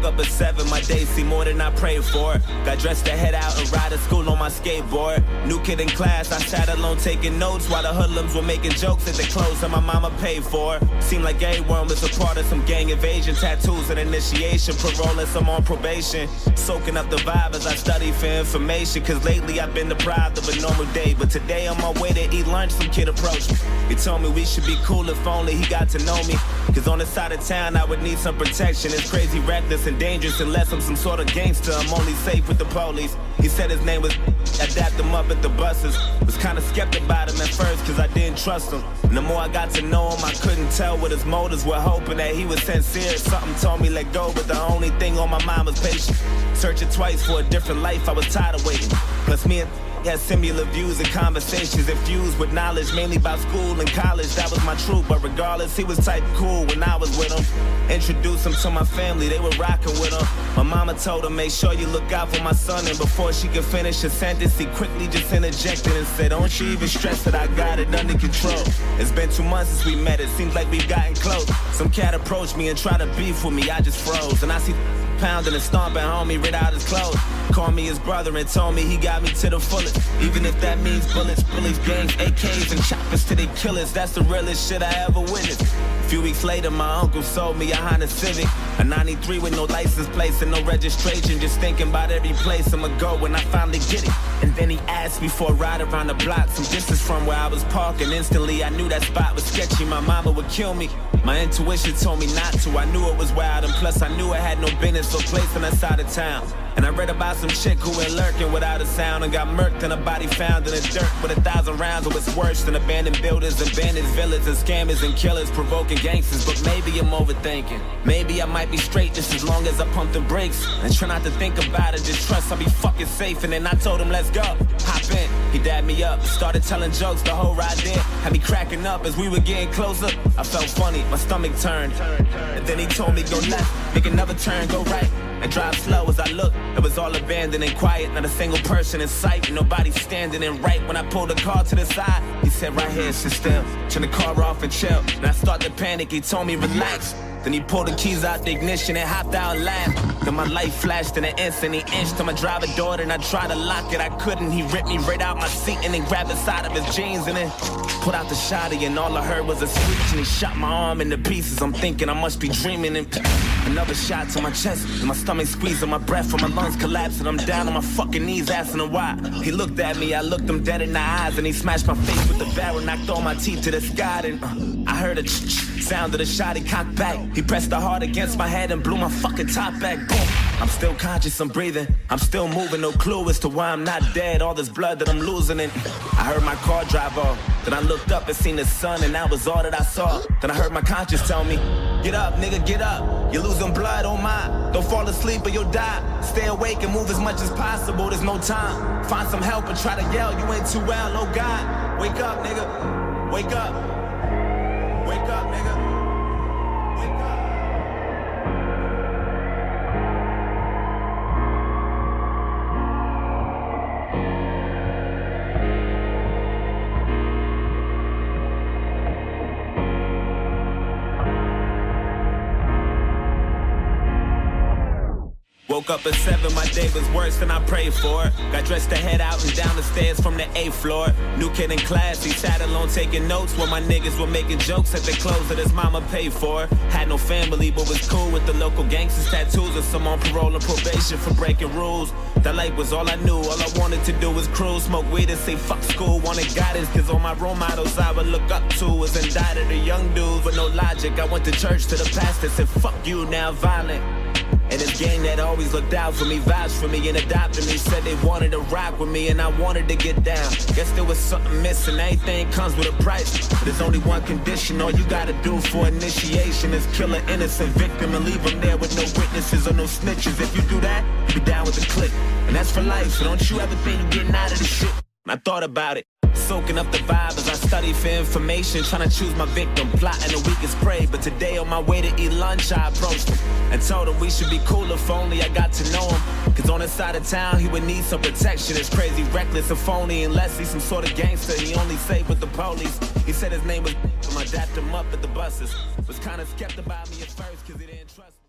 up at 7, my days seem more than I prayed for. Got dressed to head out and ride to school on my skateboard. New kid in class, I sat alone taking notes while the hoodlums were making jokes at the clothes that my mama paid for. Seemed like everyone was a part of some gang invasion. Tattoos and initiation, parole and some on probation. Soaking up the vibe as I study for information, cause lately I've been deprived of a normal day. But today on my way to eat lunch, some kid approached me. He told me we should be cool if only he got to know me. Cause on the side of town I would need some protection. It's crazy, reckless and dangerous unless I'm some sort of gangster. I'm only safe with the police. He said his name was, I dapped him up at the buses. Was kinda skeptic about him at first cause I didn't trust him. And the more I got to know him, I couldn't tell what his motives were, hoping that he was sincere. Something told me let go, but the only thing on my mind was patience. Searching twice for a different life, I was tired of waiting. Plus me and had similar views and conversations infused with knowledge, mainly about school and college. That was my truth, but regardless, he was type cool when I was with him. Introduced him to my family, they were rocking with him. My mama told him, make sure you look out for my son. And before she could finish her sentence, he quickly just interjected and said, don't you even stress that I got it under control. It's been 2 months since we met, it seems like we've gotten close. Some cat approached me and tried to beef with me, I just froze. And I see pounding and stomping, homie, rid out his clothes. Called me his brother and told me he got me to the fullest. Even if that means bullets, bullies, gangs, AKs, and choppers to their killers. That's the realest shit I ever witnessed. A few weeks later, my uncle sold me a Honda Civic, a 93 with no license plates and no registration. Just thinking about every place I'ma go when I finally get it. And then he asked me for a ride around the block, some distance from where I was parking. Instantly, I knew that spot was sketchy. My mama would kill me. My intuition told me not to. I knew it was wild, and plus I knew I had no business or place on that side of town. And I read about some chick who went lurking without a sound and got murked and a body found in the dirt with 1,000 rounds. It was worse than abandoned buildings, abandoned villas, and scammers and killers provoking gangsters. But maybe I'm overthinking. Maybe I might be straight just as long as I pump the brakes and try not to think about it. Just trust I'll be fucking safe. And then I told him, let's go. Hop in. He dabbed me up, started telling jokes the whole ride there. Had me cracking up as we were getting closer. I felt funny, my stomach turned. And then he told me go left, make another turn, go right, and drive slow. As I looked, it was all abandoned and quiet, not a single person in sight, and nobody standing. And right when I pulled the car to the side, he said right here, sit still, turn the car off and chill. And I started to panic, he told me relax. Then he pulled the keys out the ignition and hopped out and laughed. Then my light flashed in an instant. He inched to my driver door and I tried to lock it. I couldn't. He ripped me right out my seat and then grabbed the side of his jeans and then put out the shotty. And all I heard was a screech and he shot my arm into pieces. I'm thinking I must be dreaming. And another shot to my chest and my stomach squeezing my breath from my lungs collapsing. I'm down on my fucking knees asking him why. He looked at me. I looked him dead in the eyes and he smashed my face with the barrel. Knocked all my teeth to the sky. And I heard a sound of the shot. He cocked back. He pressed the heart against my head and blew my fucking top back. Boom. I'm still conscious, I'm breathing. I'm still moving, no clue as to why I'm not dead. All this blood that I'm losing and I heard my car drive off. Then I looked up and seen the sun and that was all that I saw. Then I heard my conscience tell me, get up, nigga, get up. You're losing blood, oh my. Don't fall asleep or you'll die. Stay awake and move as much as possible, there's no time. Find some help and try to yell, you ain't too well, oh God. Wake up, nigga, wake up. Wake up, nigga. Woke up at 7, my day was worse than I prayed for. Got dressed to head out and down the stairs from the 8th floor. New kid in class, he sat alone taking notes while my niggas were making jokes at the clothes that his mama paid for. Had no family but was cool with the local gangsters, tattoos, and some on parole and probation for breaking rules. That life was all I knew, all I wanted to do was cruise, smoke weed and say fuck school. Wanted guidance cause all my role models I would look up to was indicted, the young dudes with no logic. I went to church to the pastor, said fuck you, now violent. And this gang that always looked out for me, vouched for me and adopted me, said they wanted to rock with me and I wanted to get down. Guess there was something missing, everything comes with a price. But there's only one condition, all you gotta do for initiation is kill an innocent victim and leave them there with no witnesses or no snitches. If you do that, you be down with the clique. And that's for life, so don't you ever think you're getting out of this shit. I thought about it. Soaking up the vibe as I study for information, trying to choose my victim, plotting the weakest prey. But today on my way to eat lunch, I approached him and told him we should be cool if only I got to know him. Cause on his side of town, he would need some protection. It's crazy, reckless, and phony, unless he's some sort of gangster. He only safe with the police. He said his name was, I dapped him up at the buses. Was kinda skeptic about me at first cause he didn't trust me.